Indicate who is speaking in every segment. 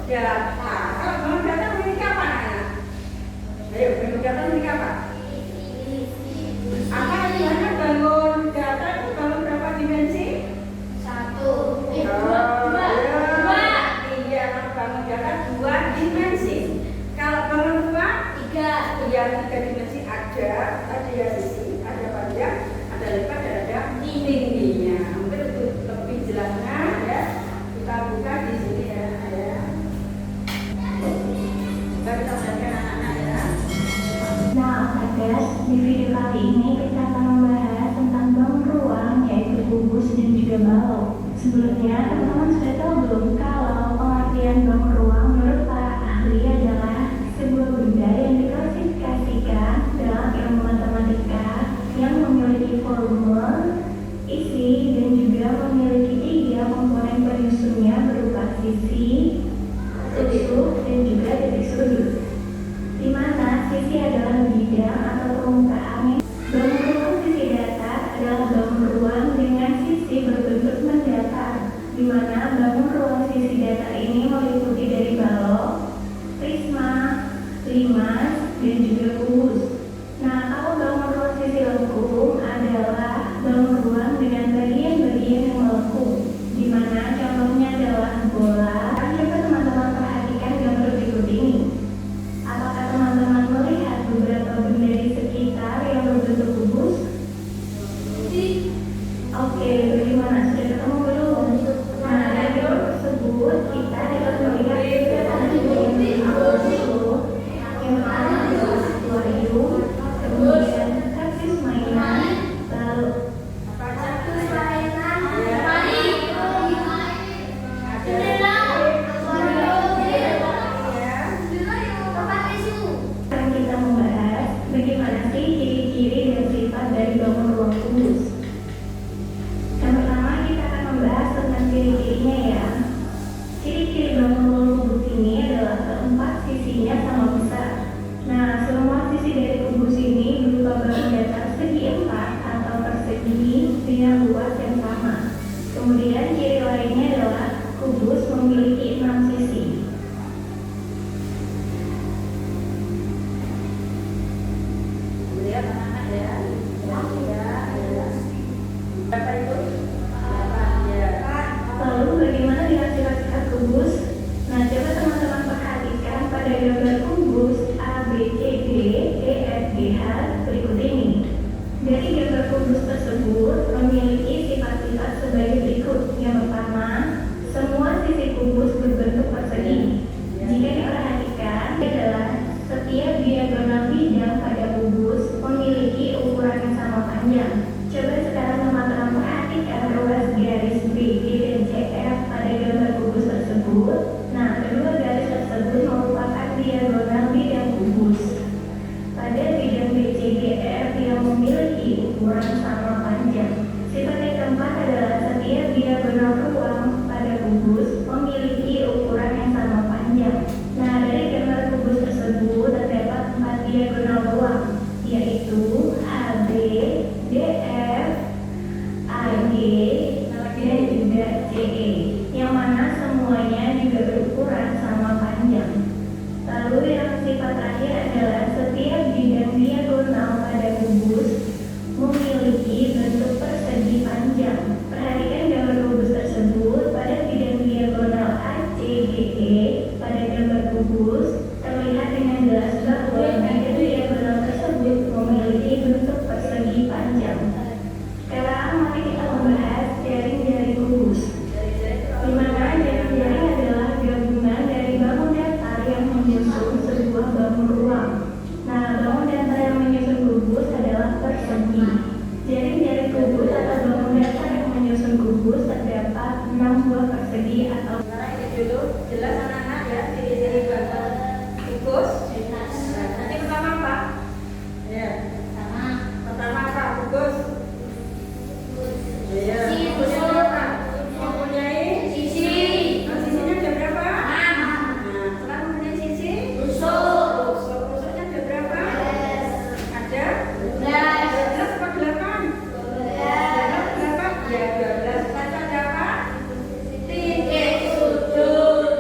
Speaker 1: Ya, nah, kalau bangun data memiliki apa anak-anak? Ayo, bangun data memiliki apa? Apa artinya bangun data itu bangun berapa dimensi? Dua. Iya, bangun data 2 dimensi. Kalau bangun 2, 3. Iya, 3 dimensi ada ya sisi, ada panjang, ada lebar, dan ada tingginya. Mungkin untuk lebih jelasnya ya, kita buka di sini ya. Kita belajar anak-anak ya.
Speaker 2: Nah, Agas, di video kali ini kita akan membahas tentang bangun ruang, yaitu kubus dan juga balok. Sebelumnya, teman-teman sudah tahu belum kalau pengertian bangun ruang menurut para ahli adalah sebuah benda yang diklasifikasikan dalam ilmu matematika yang memiliki volume, isi, dan juga memiliki 3 komponen penyusunnya berupa sisi, tusuk, dan juga titik sudut. Di mana sisi adalah bidang atau permukaan. Bangun ruang sisi datar adalah bangun ruang dengan sisi berbentuk mendatar, di mana bangun ruang sisi datar ini meliputi dari balok, prisma, limas, dan juga kubus. Nah, kalau bangun ruang sisi lengkung adalah bangun ruang dengan bagian-bagian yang melengkung, di mana contohnya adalah bola. Coba teman-teman perhatikan gambar berikut ini. Apakah teman-teman melihat beberapa benda di sekitar yang berbentuk kubus? Oke, bagaimana? Sudah ketemu belum? Nah, dari gambar tersebut kita dapat melihat beberapa benda yang berbentuk. Yang pertama adalah akuarium, kemudian kaktus mainan, lalu kita membahas bagaimana sih ciri-ciri dan sifat dari bangun ruang kubus. Yang pertama kita akan membahas tentang ciri-cirinya ya. Ciri-ciri bangun ruang kubus ini adalah keempat sisinya sama besar. Nah, semua sisi dari kubus ini berupa bangun datar segi 4 atau persegi dengan luas yang sama. Kemudian ciri lainnya adalah kubus memiliki 6 sisi.
Speaker 1: Kemudian anak-anak ya. Berapa itu? 8 ya.
Speaker 2: Lalu bagaimana dengan sifat-sifat kubus? Nah, coba teman-teman perhatikan pada gambar kubus A, B, C, D, E, F, G, H berikut ini. Dari gambar kubus tersebut memiliki sifat-sifat sebagai berikut. Yang pertama, semua sisi kubus berbentuk persegi. Jika diperhatikan adalah setiap diagonal bidang pada kubus memiliki ukuran yang sama panjang. Coba sekarang teman-teman perhatikan ruas garis B, G, dan CF pada gambar kubus tersebut. Nah, kedua garis tersebut merupakan diagonal bidang kubus. Pada bidang BCGF yang memiliki ukuran sama panjang. Sifat yang keempat adalah setiap diagonal ruang pada kubus memiliki ukuran yang sama panjang. Nah, dari gambar kubus tersebut terdapat 4 diagonal ruang, yaitu HB, DF, AG, dan juga CE, yang mana semuanya juga berukuran sama panjang. Lalu yang sifat terakhir adalah setiap bidang diagonal pada kubus memiliki bentuk persegi panjang. Perhatikan gambar kubus tersebut pada bidang diagonal ACGE pada gambar kubus terlihat dengan jelas bahwa bidang diagonal tersebut memiliki bentuk persegi panjang. Sekarang mari kita membahas jaring-jaring kubus. Di mana jaring-jaring adalah gabungan dari bangun datar yang menyusun sebuah bangun ruang. Nah, bangun datar yang menyusun kubus adalah persegi. Jaring-jaring kubus atau bangun datar yang menyusun kubus terdapat 6 buah persegi atau.
Speaker 1: Nah, ini dulu jelas anak-anak ya, ciri-ciri bangun kubus. Nanti pertama apa? Ya. Pertama apa? Kubus. Iya. Kubusnya berapa? Mempunyai sisi. Nah, sisinya ada berapa? 6. Nah, setelah mempunyai sisi, tusuk. Tusuknya ada berapa? Ada 12 apa 8? 12. Ya, 12. Setelah ada apa? Titik sudut.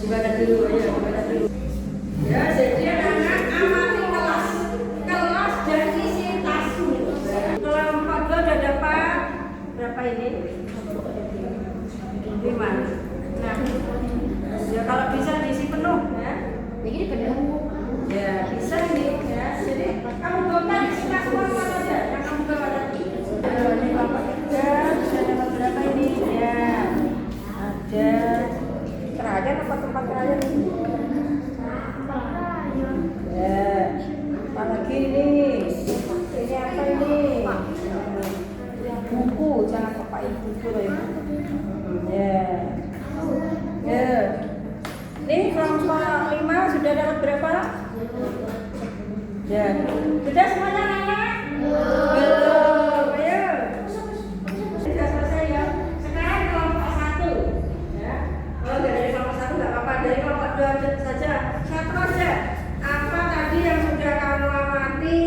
Speaker 1: Dibaca dulu, ya, dibaca dulu. Ya, jadi anak amati kelas dan isi tasmu. Kelompok 2 udah dapat berapa ini? 5. Nah, ya kalau bisa diisi penuh, ya.
Speaker 3: Ini penuh.
Speaker 1: Ya, bisa ini, ya. Jadi kamu bawa isi tasmu apa saja yang kamu bawa tadi. Ini kelompok 3 sudah dapat berapa ini? Ya, ada terakhir apa tempat terakhir ini? Ya, apa lagi ini? Ini apa ini? Buku, jangan pakai buku loh ya. Ya, ya. Ini kelompok 5 sudah dapat berapa? Ya, sudah semuanya anak? Belum, ayo. Sudah selesai ya. Sekarang kelompok 1. Ya. Kalau dari kelompok 1 nggak apa-apa, dari kelompok 2 saja. 1 aja. Apa tadi yang sudah kamu amati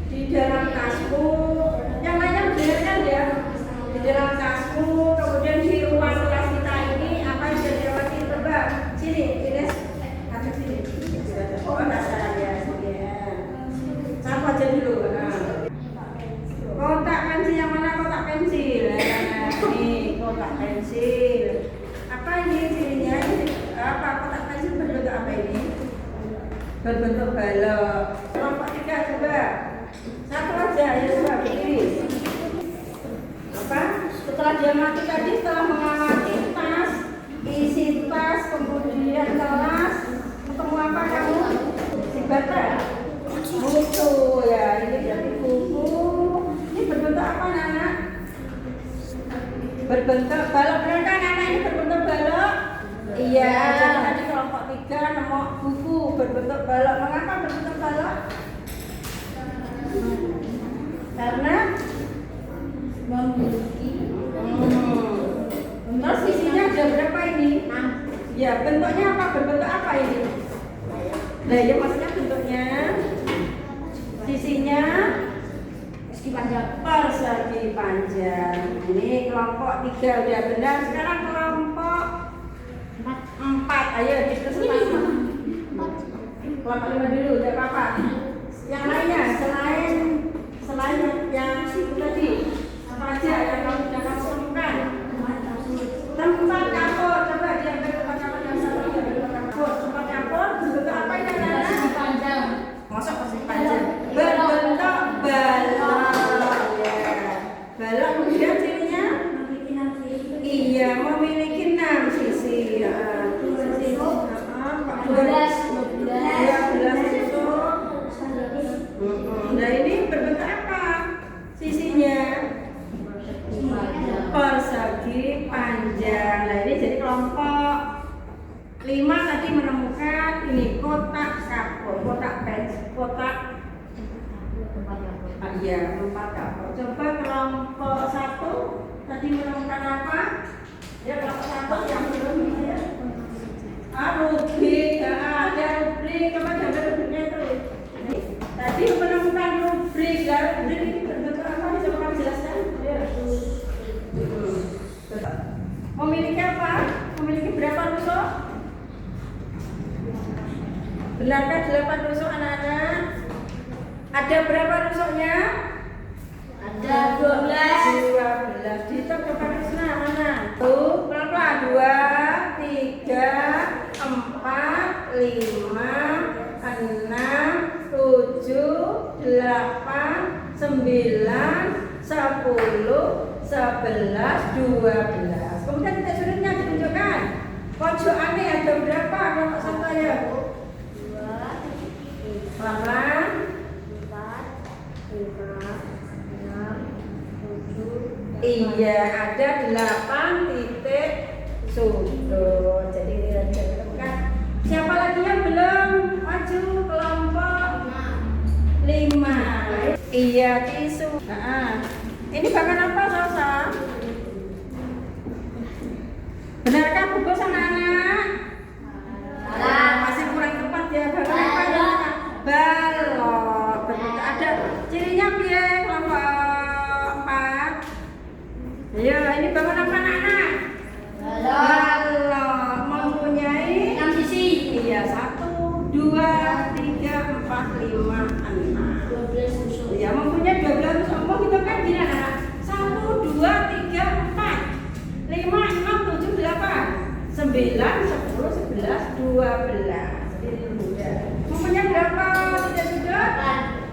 Speaker 1: di dalam tasmu? Yang lainnya mendengarkan ya. Di dalam tasmu, kemudian di ruang kelas kita ini apa yang sudah diamati? Coba sini, Ines. Ada sini. Oh, enggak salah ya. Sama aja dulu. Kotak pensil yang mana kotak pensil? Ini kotak pensil. Apa ini cirinya? Apa kotak pensil berbentuk apa ini? Berbentuk balok. Kelompok 3 coba. 1 aja ya, coba pilih. Apa? Setelah diamati tadi, setelah mengamati tas, isi tas, kemudian kelas, ketemu apa kamu? Dibaca. Buku ya, ini berarti buku. Ini berbentuk apa Nana? Berbentuk balok, benar kan Nana ini berbentuk balok? Iya, jadi tadi kelompok 3 nemu buku berbentuk balok. Mengapa berbentuk balok? Karena memiliki. Terus isinya ada berapa ini? 6. Ya, bentuknya apa? Berbentuk apa ini? Nah, ya maksudnya bentuknya sisinya
Speaker 3: Persegi panjang.
Speaker 1: persegi panjang. Ini kelompok 3 udah benar. Sekarang kelompok 4. Ayo diteruskan. Kelompok 5 dulu, tidak apa-apa. Yang lainnya selain yang itu tadi, apa aja yang kamu sudah temukan? Tempat kapur, coba diambil tempat kapur yang satu, diambil tempat kapur. Tempat kapur berbentuk apa ini Nana?
Speaker 3: Persegi panjang.
Speaker 1: Masuk persegi panjang. Berbentuk balok. Ya. Balok kemudian cirinya? Iya, memiliki 6 sisi. Ya. Sisi 12 itu. Nah ini berbentuk apa sisinya? Persegi panjang. Nah ini jadi kelompok 5 tadi menemukan ini kotak kapur, kotak iya, tempat kapur. Coba kelompok 1 tadi menemukan apa? Ya kelompok 1 yang belum ya. Rubrik, ada rubrik. Coba jaga rubriknya itu. Tadi menemukan rubrik. Rubrik ini berbentuk apa? Coba kamu jelaskan. Ya. Memiliki apa? Memiliki berapa rusuk? Benarkah 8 rusuk anak-anak? Ada berapa rusuknya?
Speaker 3: Ada 12.
Speaker 1: 12. Dihitung coba Krisna mana? Tuh, pelan-pelan. 2, 3, 4, 5, 6, 7, 8, 9, 10, 11, 12. Kemudian titik sudutnya ditunjukkan. Pojokannya ada berapa? Kelompok 1 ya. Pelan-pelan.
Speaker 3: 4, 5, 6, 7.
Speaker 1: Iya, ada 8 titik sudut. Jadi ini sudah ditemukan. Siapa lagi yang belum? Maju kelompok 5. Iya, tisu. Ini bahan apa, Sosa? Benarkah bungkus anak-anak? Masih kurang tepat ya. Bahan apa ya? Balok. Berbentuk ada cirinya piye kelompok 4? Ya, ini bangun apa anak-anak? Balok mempunyai 6 10, 11, 12. Ini mudah. Mempunyai berapa titik sudut?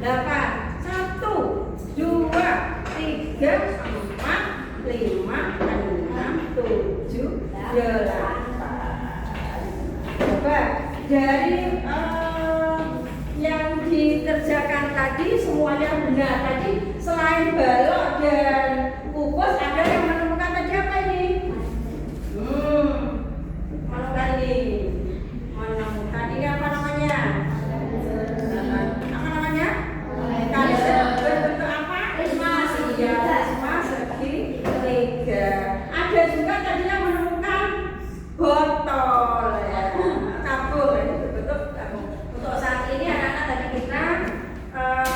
Speaker 1: 8. 1, 2, 3, 4, 5, 6, 7, 8. Coba dari yang dikerjakan tadi semuanya benar. Tadi selain balok dan kubus ada yang menemukan tadi apa ini? Menemukan ini. Menemukan ini apa namanya? Apa namanya? Kalender berbentuk apa? Prisma segitiga. Ada juga tadi yang menemukan botol ya. Tabung ini berbentuk tabung. Untuk saat ini anak-anak tadi kita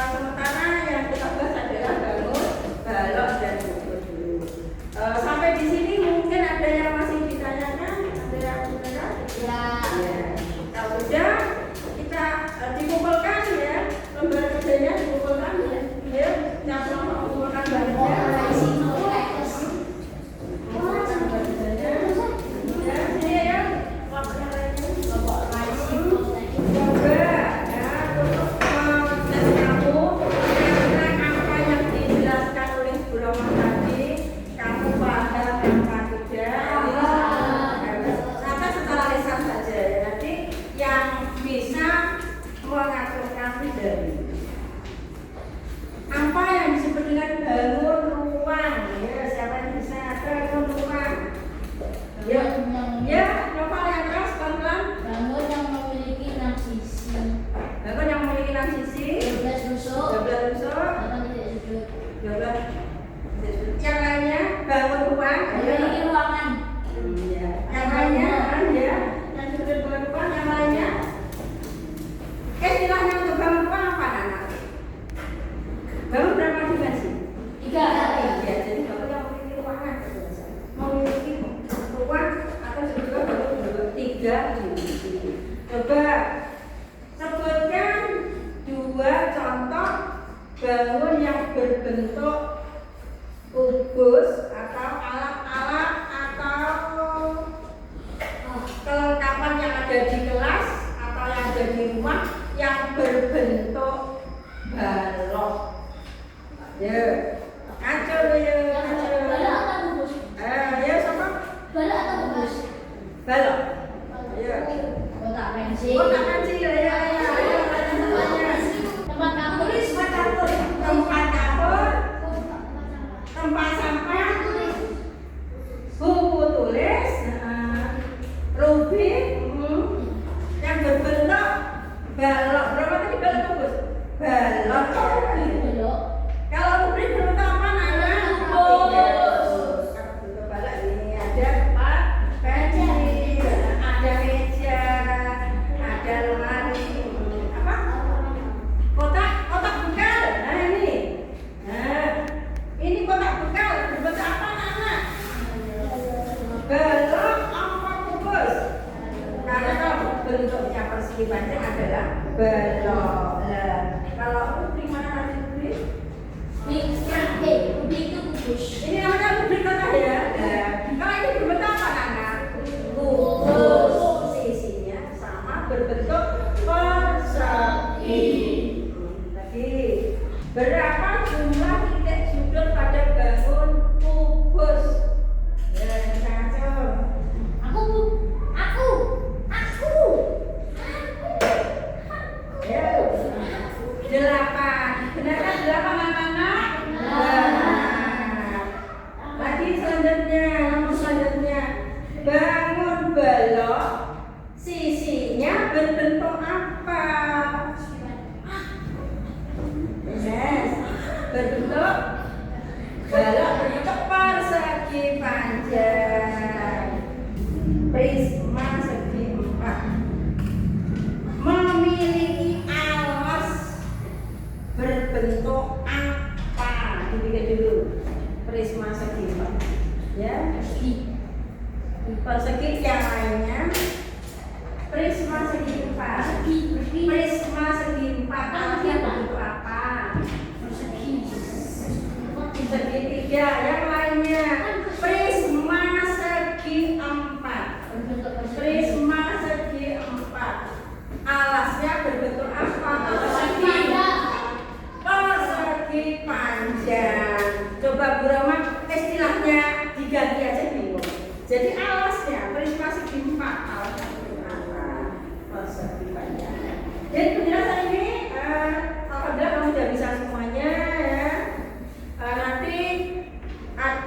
Speaker 1: sementara yang kita bahas adalah bangun, balok dan kubus dulu. Sampai di sini mungkin ada yang masih ditanyakan, ada yang benar?
Speaker 3: Ya.
Speaker 1: Kalau sudah kita dikumpulkan ya, lembar kerjanya dikumpulkan ya. Ayo, siapa mau kumpulkan barangnya? Apa yang disebut dengan bangun ruang? Ya, siapa yang bisa bangun ruang? Ya, novel yang keras pelan-pelan.
Speaker 3: Bangun yang memiliki 6 sisi.
Speaker 1: Bangun yang memiliki 6 sisi.
Speaker 3: 12 rusuk.
Speaker 1: 12 rusuk.
Speaker 3: 8 titik sudut.
Speaker 1: 12 titik sudut. Yang lainnya bangun ruang.
Speaker 3: Memiliki ruangan.
Speaker 1: Ya. Yang lainnya ya. Yang disebut bangun ruang. Yang lainnya. Istilahnya untuk bangun ruang apa anak? Bangun berapa dimensi?
Speaker 3: 3.
Speaker 1: Ya, jadi bangun yang memiliki ruangan. Memiliki ruang atau juga berbentuk 3 dimensi. Coba sebutkan 2 contoh bangun yang berbentuk kubus atau alat-alat atau kelengkapan yang ada di kelas atau yang ada di rumah yang berbentuk balok. Ya, kacau ya, kacau.
Speaker 3: Balok atau kubus?
Speaker 1: Ya sama
Speaker 3: Balok atau kubus?
Speaker 1: balok. Ya.
Speaker 3: Kotak pensil.
Speaker 1: Kotak pensil ya.
Speaker 3: Tempat dapur.
Speaker 1: Tempat dapur, tempat sampah, buku tulis, rubik, yang berbentuk balok. Berapa tadi balok kubus? Balok.
Speaker 3: Balok.
Speaker 1: Kalau rubik berbentuk apa namanya?
Speaker 3: Kubus.
Speaker 1: Bentuk balok ini ada tempat pensil, ada meja, ada lemari, apa? Kotak bekal. Nah ini. Nah, ini kotak bekal berbentuk apa anak? Balok apa kubus? Karena kalau bentuknya persegi panjang adalah balok. Nah, kalau rubik mana tadi rubik?
Speaker 3: Rubik itu kubus.
Speaker 1: Ini namanya rubik kotak ya. Nah, kalau ini berbentuk apa anak? Kubus. Sisinya sama berbentuk persegi. Lagi, berapa jumlah titik sudut pada bangun kubus? Ya, jangan jauh.
Speaker 3: Aku.
Speaker 1: Ya, 8. Benar kan 8 anak-anak? Benar. Lagi selanjutnya, nomor selanjutnya, bangun balok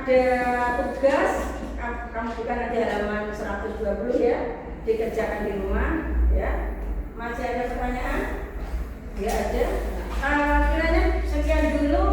Speaker 1: ada tugas, kamu bukan ada halaman 120 ya, dikerjakan di rumah ya. Masih ada pertanyaan? Ya ada. Kiranya sekian dulu